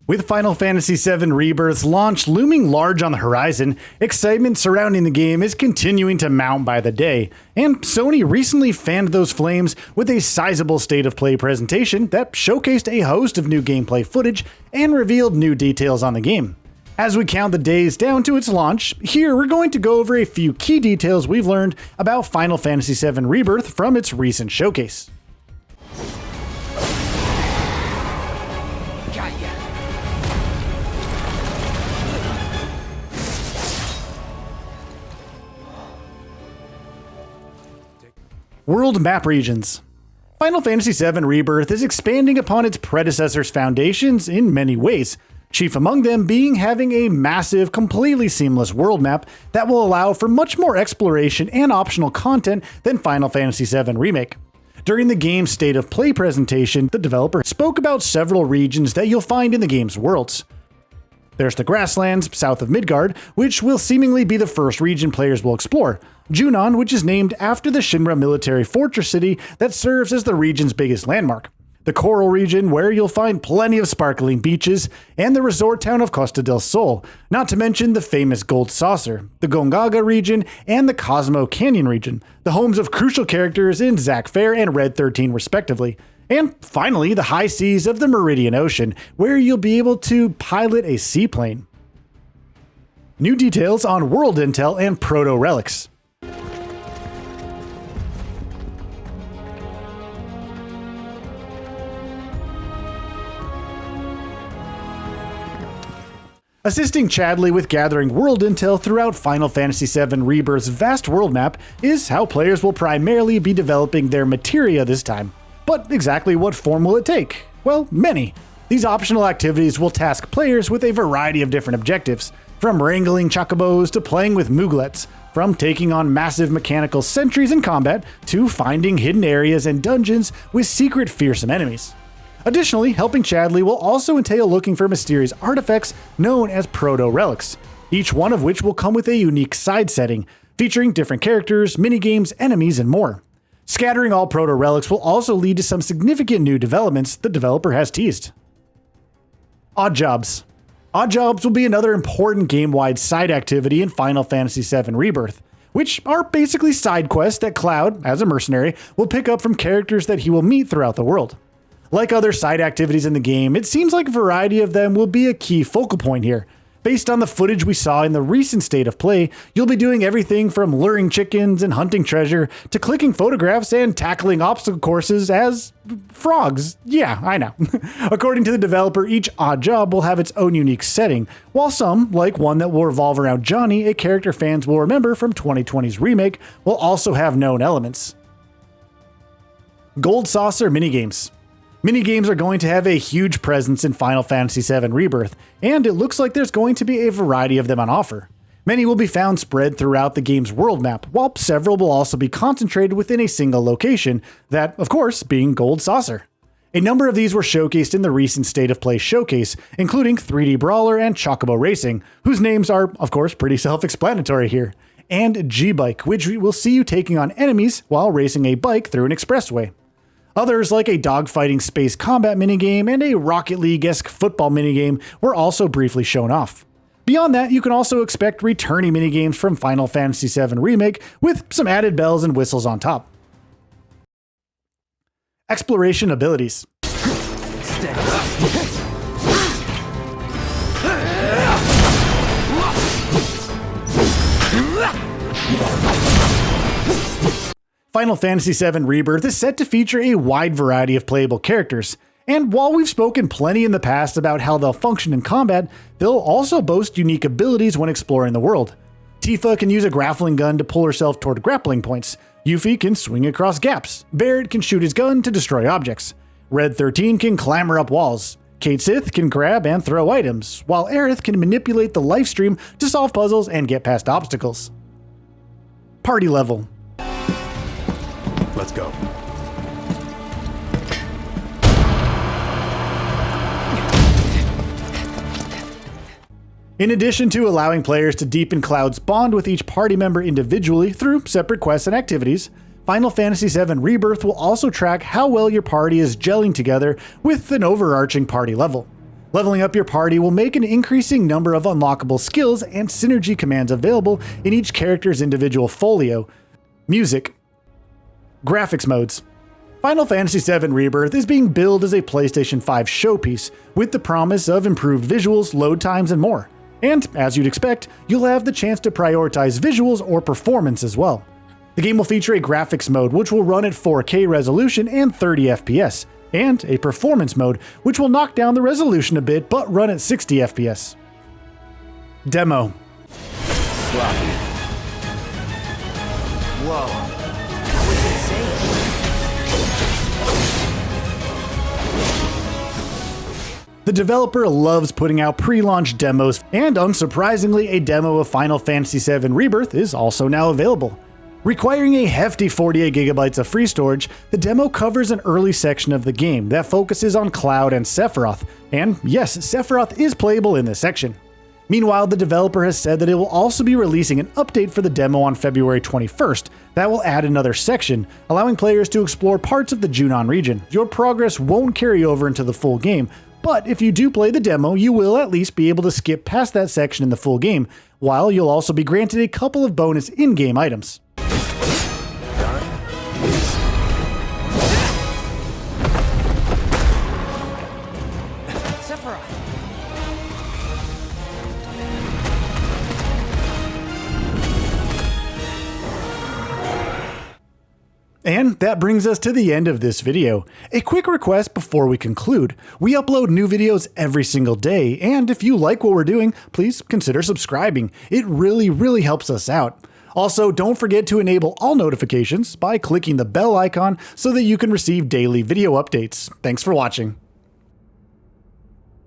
With Final Fantasy VII Rebirth's launch looming large on the horizon, excitement surrounding the game is continuing to mount by the day, and Sony recently fanned those flames with a sizable state of play presentation that showcased a host of new gameplay footage and revealed new details on the game. As we count the days down to its launch, here we're going to go over a few key details we've learned about Final Fantasy VII Rebirth from its recent showcase. World Map Regions. Final Fantasy VII Rebirth is expanding upon its predecessor's foundations in many ways, chief among them being having a massive, completely seamless world map that will allow for much more exploration and optional content than Final Fantasy VII Remake. During the game's State of Play presentation, the developer spoke about several regions that you'll find in the game's worlds. There's the grasslands south of Midgard, which will seemingly be the first region players will explore. Junon, which is named after the Shinra military fortress city that serves as the region's biggest landmark. The Coral region, where you'll find plenty of sparkling beaches, and the resort town of Costa del Sol, not to mention the famous Gold Saucer, the Gongaga region, and the Cosmo Canyon region, the homes of crucial characters in Zack Fair and Red 13 respectively. And finally, the high seas of the Meridian Ocean, where you'll be able to pilot a seaplane. New details on World Intel and Proto Relics. Assisting Chadley with gathering world intel throughout Final Fantasy VII Rebirth's vast world map is how players will primarily be developing their materia this time. But exactly what form will it take? Well, many. These optional activities will task players with a variety of different objectives, from wrangling chocobos to playing with mooglets, from taking on massive mechanical sentries in combat to finding hidden areas and dungeons with secret fearsome enemies. Additionally, helping Chadley will also entail looking for mysterious artifacts known as Proto Relics, each one of which will come with a unique side setting, featuring different characters, minigames, enemies, and more. Scattering all Proto Relics will also lead to some significant new developments the developer has teased. Odd Jobs. Odd Jobs will be another important game-wide side activity in Final Fantasy VII Rebirth, which are basically side quests that Cloud, as a mercenary, will pick up from characters that he will meet throughout the world. Like other side activities in the game, it seems like a variety of them will be a key focal point here. Based on the footage we saw in the recent State of Play, you'll be doing everything from luring chickens and hunting treasure to clicking photographs and tackling obstacle courses as frogs. Yeah, I know. According to the developer, each odd job will have its own unique setting, while some, like one that will revolve around Johnny, a character fans will remember from 2020's remake, will also have known elements. Gold Saucer Minigames. Minigames are going to have a huge presence in Final Fantasy VII Rebirth, and it looks like there's going to be a variety of them on offer. Many will be found spread throughout the game's world map, while several will also be concentrated within a single location, that, of course, being Gold Saucer. A number of these were showcased in the recent State of Play showcase, including 3D Brawler and Chocobo Racing, whose names are, of course, pretty self-explanatory here, and G-Bike, which will see you taking on enemies while racing a bike through an expressway. Others, like a dogfighting space combat minigame and a Rocket League-esque football minigame, were also briefly shown off. Beyond that, you can also expect returning minigames from Final Fantasy VII Remake with some added bells and whistles on top. Exploration abilities. Final Fantasy VII Rebirth is set to feature a wide variety of playable characters, and while we've spoken plenty in the past about how they'll function in combat, they'll also boast unique abilities when exploring the world. Tifa can use a grappling gun to pull herself toward grappling points, Yuffie can swing across gaps, Barret can shoot his gun to destroy objects, Red 13 can clamber up walls, Cait Sith can grab and throw items, while Aerith can manipulate the lifestream to solve puzzles and get past obstacles. Party level. Let's go. In addition to allowing players to deepen Cloud's bond with each party member individually through separate quests and activities, Final Fantasy VII Rebirth will also track how well your party is gelling together with an overarching party level. Leveling up your party will make an increasing number of unlockable skills and synergy commands available in each character's individual folio. Music. Graphics modes. Final Fantasy VII Rebirth is being billed as a PlayStation 5 showpiece, with the promise of improved visuals, load times, and more. And, as you'd expect, you'll have the chance to prioritize visuals or performance as well. The game will feature a graphics mode which will run at 4K resolution and 30 FPS, and a performance mode which will knock down the resolution a bit but run at 60 FPS. Demo. Sloppy. Whoa. That was insane. The developer loves putting out pre-launch demos, and unsurprisingly, a demo of Final Fantasy VII Rebirth is also now available. Requiring a hefty 48GB of free storage, the demo covers an early section of the game that focuses on Cloud and Sephiroth, and yes, Sephiroth is playable in this section. Meanwhile, the developer has said that it will also be releasing an update for the demo on February 21st that will add another section, allowing players to explore parts of the Junon region. Your progress won't carry over into the full game, but if you do play the demo, you will at least be able to skip past that section in the full game, while you'll also be granted a couple of bonus in-game items. And that brings us to the end of this video. A quick request before we conclude. We upload new videos every single day, and if you like what we're doing, please consider subscribing. It really helps us out. Also, don't forget to enable all notifications by clicking the bell icon so that you can receive daily video updates. Thanks for watching.